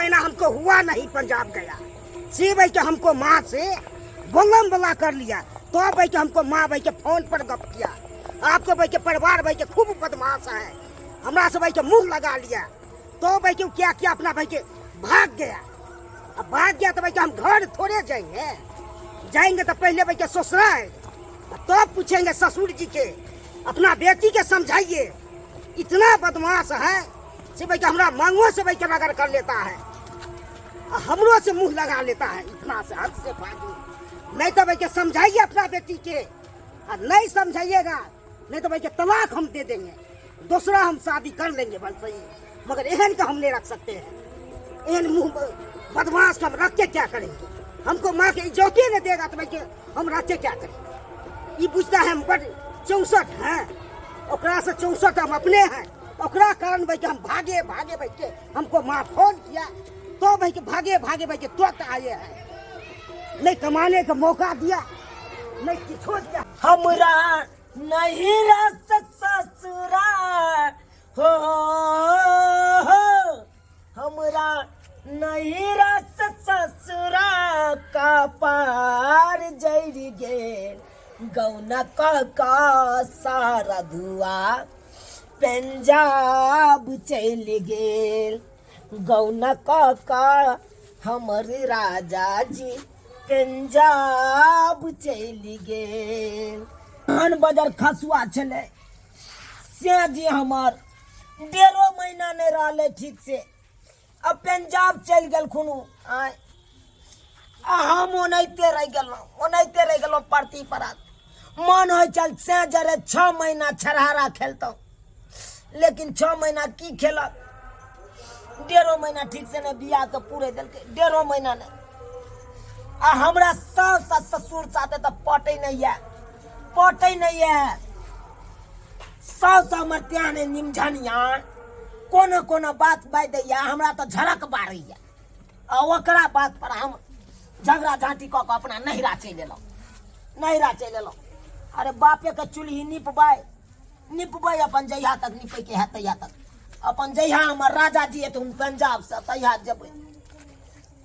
महीना हमको हुआ नहीं पंजाब गया, सी भाई के हमको माँ से बोलम बला कर लिया, तो भाई के हमको माँ भाई के फोन पर गप किया, आपको भाई के परिवार भाई के खूब बदमाश है, हमरा से भाई के मुंह लगा लिया, तो भाई के क्या किया अपना भाई के भाग गया। अब भाग गया तो भाई के हम घर थोड़े जाएंगे, जाएंगे तो पहले भाई के ससुराल, तो पूछेंगे ससुर जी के अपना बेटी के समझाइए, इतना बदमाश है से भाई के हमरा मांगो से भाई के नगर कर लेता है, हमरों से मुंह लगा लेता है, इतना से हद से फाजू। नहीं तो भाई के समझाइए अपना बेटी के, और नहीं समझाइएगा नहीं तो भाई के तलाक हम दे देंगे, दूसरा हम शादी कर लेंगे बस सही, मगर एहन का हम नहीं रख सकते हैं, एहन मुंह बदमाश का हम रख के क्या करेंगे, हमको माँ के इज्जत ही नहीं देगा तो भाई के हम रख के क्या करेंगे। ये पूछता है हम बड़ 64 हैं, ओकरा से 64 हम अपने हैं, ओकरा कारण भाई के हम भागे भागे भाई के हमको माँ फोन किया, तो भाई के भागे भागे भाई के तुरंत आए हैं, नहीं कमाने का मौका दिया नहीं किछो दिया। हमरा नहीं रस ससुरा हो, हमरा नहीं रस ससुरा का पार जैरी गे, गौना का सारा धुआ पंजाब चल गेल, गौना का हमर राजा जी पंजाब चल गेल। हन बजर खसुआ छले से जी हमार 1.5 महीना नहीं रहले ठीक से, अब पंजाब चल गेल खुनू आय, हम ओनाइते रह गेलो परती परात, मन हो चल से जरे 6 महीना छरहारा खेलता, लेकिन 6 महीना की खेलक, 1.5 महीना ठीक से नहीं बियाह के पूरे दिलके, 1.5 महीना नहीं, आ हमरा सास ससुर साथे तो पटे नहीं है, सास हमर त्याने निमझनिया कोनो बात बाज दैया, हमरा तो झड़क बारैया, आ ओकरा बात पर हम झगड़ा झांटी कऽ के अपना नहिरा चलि एलहुँ। अरे बापे के चूल्ही निपबै अपन जहिया तक निपै के है तहिया तक, अपन जहिया हमर राजा जी एतुन पंजाब से तहिया जेबै,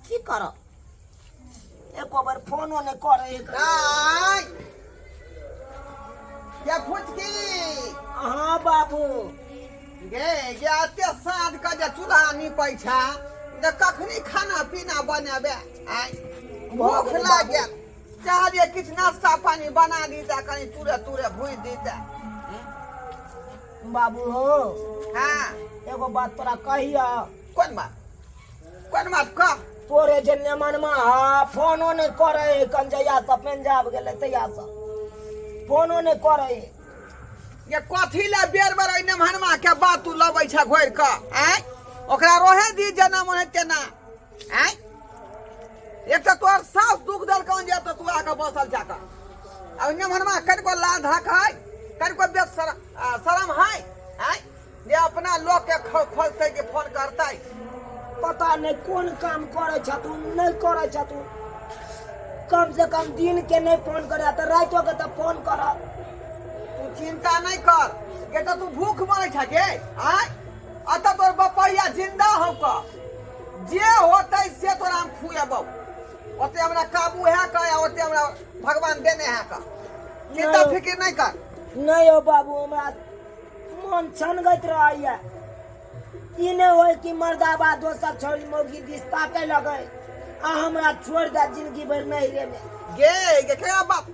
की करब, एको बार फोनो नहीं करे या फुटकी। हाँ बाबू गे आते साँझ का जे चूल्हा निपै छा त कखनी खाना पीना बनेबे, आय भूख लाग गेल, चाहे किछु नाश्ता पानी बना दीता, कहीं तुरे भूज दीता। बाबू हो हाँ एगो बात तोरा कहिया। कोन बात कह। तोरे जे नेमनमा फोनो नहीं करे, कंजैया से पंजाब गेले तैया से फोनो नहीं करे, ये कथी ले बेर नेमहनमा के बात तू लबै छ घोर क, आय ओकरा रोहे दी जना मन तेना, आय एक तो तोर सास दुख दल कौन जे तो तू आके बसल जाका, अब नेमहनमा कनको लाध है, कनको बेस शरम है, आय जे अपना लोग के खोजते के फोन करतै, पता नहीं कौन काम करे छतु नहीं करे छतु, कम से कम दिन के नहीं फोन करे तो रातों के तो फोन कर। तू चिंता नहीं कर, ये तो तू भूख मरे छ गे, आय अत तोर बपैया जिंदा हो क जे होतै से तोरा हम खुएबौ, ओते हमरा काबू है का, ओते हमरा भगवान देने है का, चिंता फिक्र नहीं कर। नहीं हो बाबू, हमरा मन छनगत रहैया, ई नहीं होय कि मर्दाबा दोसर छोरी मौगी दिस ताके लगे आ हमरा छोड़ दे जिंदगी भर नहीं रे में। गे क्या बाप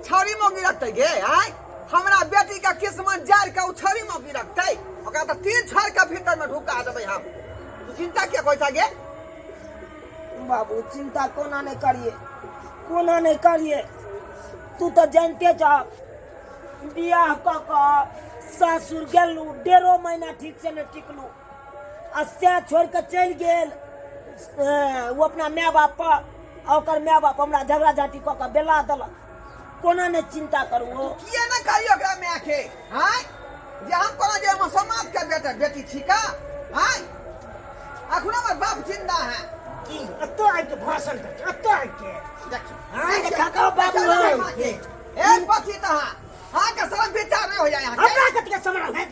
छोरी मौगी रखते गे, आय हमरा बेटी का किस्मत जार का छोरी मौगी रखते, ओकरा तो 3 छोर के भीतर में ढुका देबै हम, तू चिंता क्या कोई था गे। बाबू चिंता कोना नहीं करिए, तू तो जानते छ बियाह क ससुर गेलू 1.5 महीना ठीक से नहीं टिकलू, आ से छोड़ के चल गेल वो अपना माय बाप पर, ओकर माय बाप हमरा झगड़ा झाटी क के बेला देलक, कोना नहीं चिंता करू किए न करियो ओकरा माय के, हाय जे हम कोनो जे समाज के बेटा बेटी छिका, हाय अखनो हमर बाप जिंदा है की अतो आइ के भाषण कर, अतो आइ के देख हां देखा का बाबू ए पति तहा हां के सब विचार नहीं हो जाए, हमरा कत के समरा है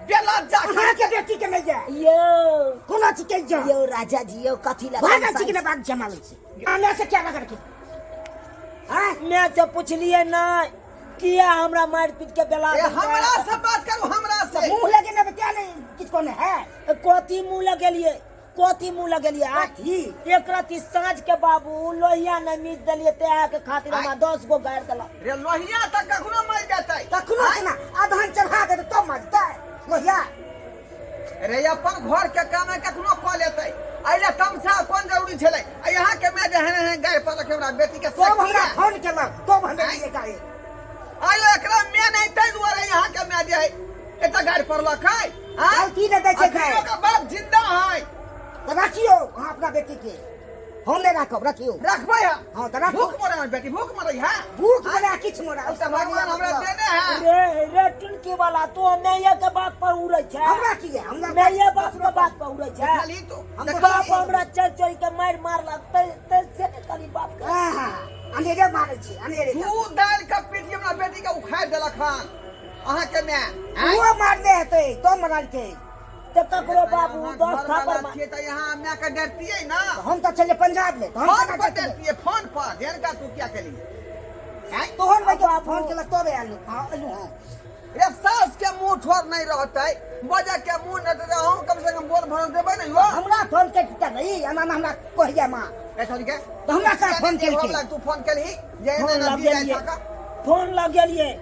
बेला जा अहाँ के बेटी के नहीं जाए यो कोनो चीज के जा यो राजा जी यो कथी लगा भागा चीज के बाग जमा ले छी हमें से क्या लगा रखी हां मैं से पूछलिए ना किया हमरा मार पीट के बेला ए हमरा से बात करू हमरा से मुंह लगे ना बता नहीं किसको ने है कोती मुंह लगेलिए कोती मुंह लगेलिए कथी? एक राती साँझ के बाबू लोहिया न मीट देलिए ते के खातिर हमरा 10 गो गाड़ देला रे लोहिया तक कखनो मर जातै कखनो ना आधान चढ़ा दे तो मरता है लोहिया रे अपन घर के काम है कखनो क लेतै आइले तमसा कोन जरूरी छलै आ यहाँ के मैं जहन है गाय पर के हमरा बेटी के तो हमरा फोन केलक तो हमें ये गाय आइले एकरा मैं नहीं तै दुआरे यहाँ के मैं जे एता गाय पड़लक है हां गलती न दै छै गाय का बाप जिंदा है तो रखियो वहाँ अपना बेटी के हम ले रखब रखियो रखबै हम हाँ तो रखो भूख मरे बेटी भूख मरे है भूख मरा किछ मरा उसका भगवान हमरा देने है रे टुनकी वाला तो मैया के बात पर उड़ै छै हमरा की है हमरा मैया बाप के बात पर उड़ै छै खाली तो बाप हमरा चल के मारलक ते से ने खाली बाप के हां अनेरे मारै छी अनेरे तू दाल का पीठी हमरा बेटी के उखाड़ देलक हन अहाँ के मैं वो मारने हेतै तो मरल के ते ककरो बाबू 10 थापर मार छिए त यहाँ मैं के डरती है ना हम तो चले पंजाब ले तो हम फोन कना पर डरती डरती है फोन पर ध्यान का तू क्या करी हैं तो हम भाई के फोन केलक तो आलू हां आलू हां रे सास के मुंह ठोर नहीं रहतै बजा के मुंह न दे हम कम से कम बोल भर देबै नहीं हो हमरा फोन के त नहीं अना हमरा कहिया मां ए छोड़ी के तो हमरा का फोन केलके तू फोन केलही जे फोन ने लग गेलिए फोन लग गेलिए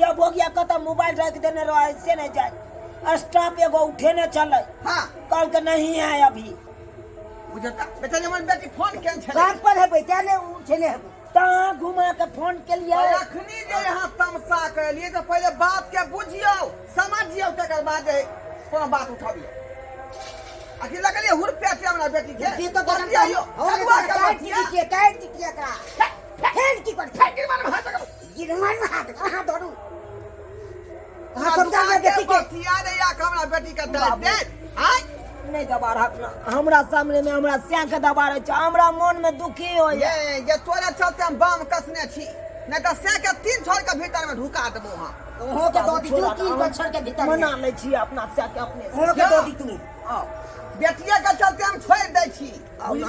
ये बोगिया कत मोबाइल रख देने रह से नहीं जाए स्टाफ एगो उठे ने चले हां कल के नहीं है अभी बुझता बेटा हमर बेटी फोन केन छले काम पर है बेटा ने उठने है ता घुमा के फोन के लिए अखनी जे यहाँ तमसा कहलिए तो पहले बात के बुझियो समझियो तकर बाद कोनो बात उठाबियो आखिर लगलिए हुर पे हमरा बेटी के ये तो बतियाइयो अगुआ के काट दी का फेन की कर फाइट मार हाथ लगा गिरमान में हाथ कहां धरू हां समझा ले बेटी के बतिया रे या हमरा बेटी के दे हां नहीं दबा रखना हमरा सामने में हमरा स्या के दबा रहे छ हमरा मन में दुखी हो ये तोरे चलते हम बाम कसने छी नहीं तो से के 3 छोर के भीतर में ढुका देबो हां ओहो के दो दी तू 3 बछर के भीतर मना ले छी अपना स्या के अपने ओहो के दो दी तू बेटिया के चलते हम छोड़ दै छी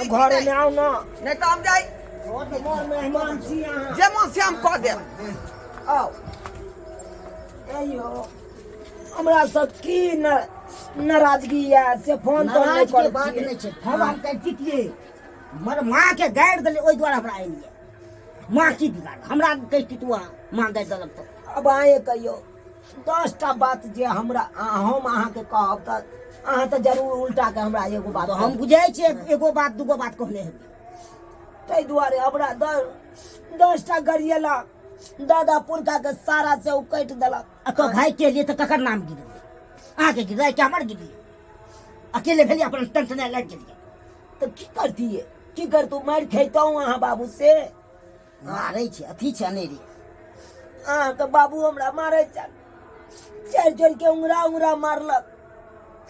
घर में आओ ना नहीं तो हम जाई मोर मेहमान छी यहां जे मन से हम कह दे आओ अयो हमरा सब की नाराजगी है से फोन तो नहीं नाराज के कर बात नहीं छै हम कहती थी मर मां के गाड़ देले ओइ द्वारा हमरा आइलिए मां की बिगाड़ हमरा कहती तू मां गाड़ देलक तो अब आए कहियो 10टा बात जे हमरा हम अहाँ के कहब त अहाँ त जरूर उल्टा के हमरा एगो बात तो हम बुझै छियै एगो बात दूगो बात कहले है तै दुआरे हमरा 10टा गरिएला दादा पुरखा के सारा से उ कट देलक तो भाई के लिए तो ककर नाम गिर आगे गिर रहा क्या मर गिरी अकेले भेली अपन टंटने लग गेलिए तो की करती है की कर तू मार खैतौ अहाँ बाबू से मारै छै अथी छै अनेरी अहाँ के बाबू हमरा मारे चार जोड़ के उंगरा मारलक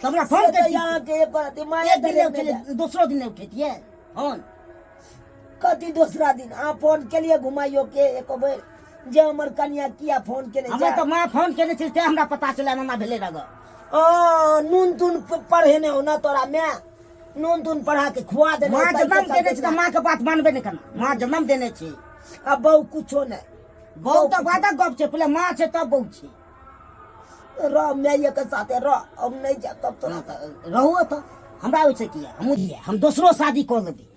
हमरा फोन से तो कर यहाँ के पर माया एक दिन उठे दूसरो दिन उठेतिए फोन कथी दूसरा दिन अहाँ फोन के लिए घुमाइयो के एक बेर जे हमर कन्या किया फोन के हमें तो मां फोन केने छै ते हमरा पता चला ना भेले रग नून तून पढ़े ने हो ना तोरा मैं नून तून पढ़ा के खुआ देने मां जन्म देने छै त मां के बात मानबे नहीं करना मां जन्म देने छै अब बहु कुछो नहीं बहु तो बादा गप छै पहले मां छै तब बहु छै रह मैया के साथे रह अब नहीं जा तब तो रहू तो हमरा ओइसे किया हम दूसरो शादी कर लेबै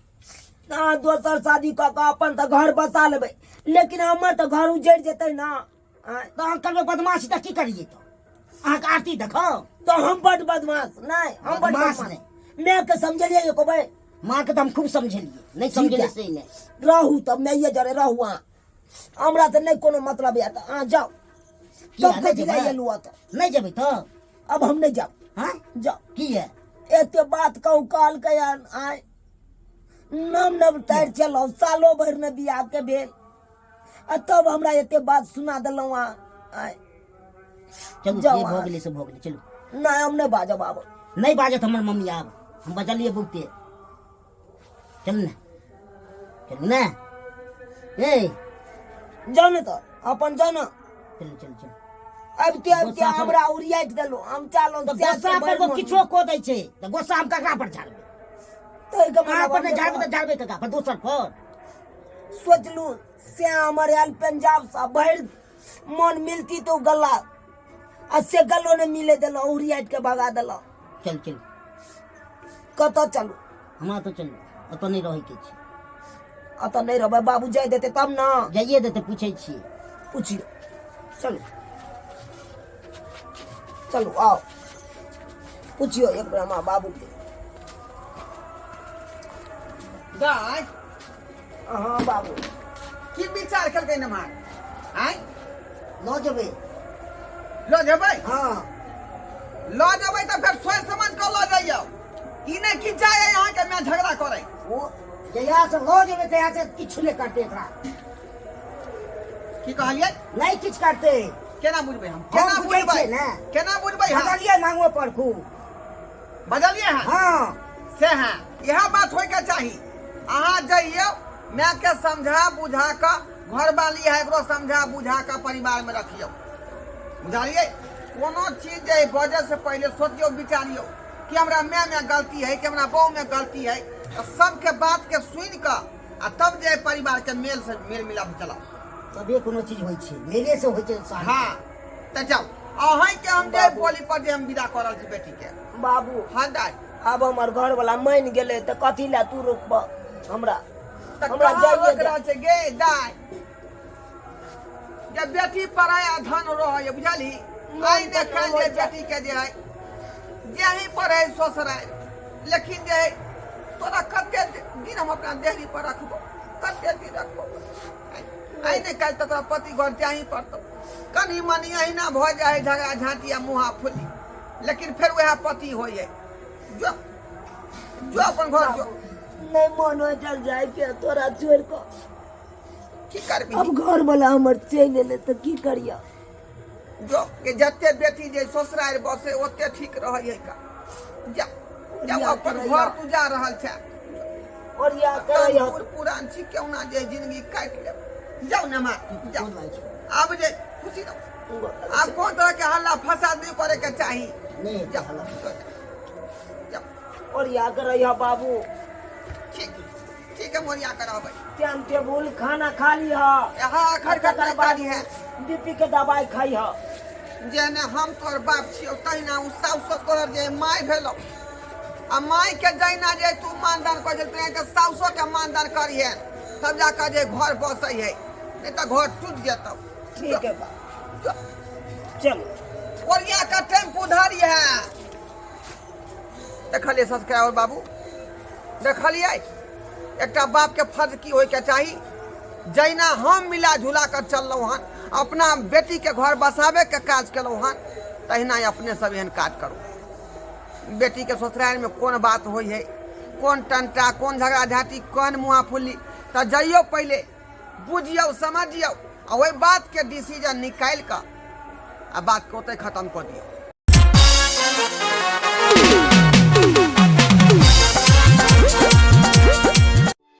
ना दोसर शादी क के अपन त घर बसा लेबै लेकिन हमर त घर उजड़ जेतै ना तो हम करबे बदमाशी त की करिए तो अहाँ के आरती देखो तो हम बड़ बदमाश नहीं हम बड़ बदमाश बदमाश मैं के समझलिए एको भाई मां के तो हम खूब समझलिए नहीं समझले से नहीं रहू तब मैया जरे रहू वहाँ हमरा त नहीं कोनो मतलब है त आ जाओ किया तब नहीं कथी जेबै? ले एलुआ त नहीं जेबै तो अब हम नहीं जाओ हां जाओ की है एते बात कहू काल के आय नम नम तैर चलो सालो भर ने बियाह के भेल आ तब हमरा एते बात सुना देलहुँ आय चलू जाओ जे अहाँ। भोगले से भोगले चलू नहीं हम नहीं बाजब आब नहीं बाजत हमर मम्मी आब हम बजलिए बहुते चल ना ए जाओ न तो अपन जाओ न चल अब ते हमरा उरियाट देलो हम चालो तो गोसा पर तो किछो को दै छै तो गोसा हम ककरा पर झाड़बे तो के कहाँ पर नहीं झाड़बे तो झाड़बे ककरा पर दोसर पर सोचलू से हमर आयल पंजाब से भर मन मिलती तो गला आ से गलो ने मिले देलो उरियाट के भगा देलो चल चल कत चलू हमरा तो चल अत नहीं रहे के छै अत नहीं रहबे बाबू जाय देते तब ना जाइए देते पूछे छी पूछियो चलो चलो आओ पूछियो एक बेर माँ बाबू के दाय हाँ बाबू की विचार करके न मार आय लो जबे लो जेबै हाँ लो जेबै तो फिर सोच समझ के लो जाइयो ई नहीं कि जाए यहाँ के मैं झगड़ा करे वो जया से लो जबे तया से किछ नहीं करते एकरा की कहलिए नहीं किछ करते केना बुझबै हम हम केना बुझै बुझबै छियै ने। केना बुझबै हम बदलिए मांगो पर खूब बदलिए हैं हाँ से हैं यह बात होय के चाहिए अहाँ जाइयो मैं के समझा बुझा के घर वाली है एकरो समझा बुझा के परिवार में रखियो बुझलिए कोनो चीज जे बजे से पहले सोचियो विचारियो कि हमरा में गलती है कि हमरा बहू में गलती है तो सबके बात के सुन के आ तब जे परिवार के मेल मिलाप चलाओ तबे कोनो चीज होय छै मेरे से होय छै साहब हाँ तो जाओ अहीं के हम जे बोली पर जे हम विदा करल छी बेटी के बाबू हाँ दाई अब हमर घर वाला मान गेले तो कथी ला तू रोकब हमरा तो हमरा कहाँ जाइए रोक रहल छै गे दाई जब बेटी पराया धन रहे बुझली आई ने खान जे बेटी के जे है जेही पर है ससुराल लेकिन जे है तोरा कते दिन हम अपना देहरी पर रखबो कते दिन रखबो आई ने काल तक पति घर जाही पड़तो कनी मनी अहिना भ जाए झगड़ा झांटी आ मुहा फुली लेकिन फिर वह पति होय है जो जो अपन घर जो नहीं मन हो चल जाए के तोरा छोड़ के की करबी अब घर वाला हमर चल एले तो की करिया जो के जते बेटी जे ससुराल बसे ओते ठीक रहै है का जा जब अपन घर तू जा रहल छै और या करैया पुरान छी क्यों ना जे जिंदगी काट ले जाओ ना मां जाओ अब जे खुशी रहो आप कौन तरह के हल्ला फसाद नहीं करे के चाहिए नहीं जाओ जाओ और या करैया बाबू ठीक ठीक है मोरिया करावे टाइम टेबुल खाना खा लिया यहाँ खरखर बारी है बीपी के दवाई खाई है जेने हम तोर बाप छियो तहिना उ साउस तोर जे माय भेलो आ माय के जैना जे तू मानदान कर जे के साउसो के मानदान करिए तब जाकर जे घर बसै है नहीं तो घर टूट जेतौ ठीक है चलो ओरिया का टेम्पू धारी है देखलिए सब्सक्राइबर बाबू देखलिए एकटा बाप के फर्ज की होय के चाही जैना हम मिला जुला कर चललहुँ हन अपना बेटी के घर बसावे के काज केलहुँ हन तहिना अपने सब एहन काज करू बेटी के ससुराल में कौन बात होय है कौन टंटा कौन झगड़ा झाटी कौन मुँहा फुल्ली तो जाइयो पहले बुझियो समझियो आ वही बात के डिसीजन निकाल कर आ बात को ओते खत्म कर दियो।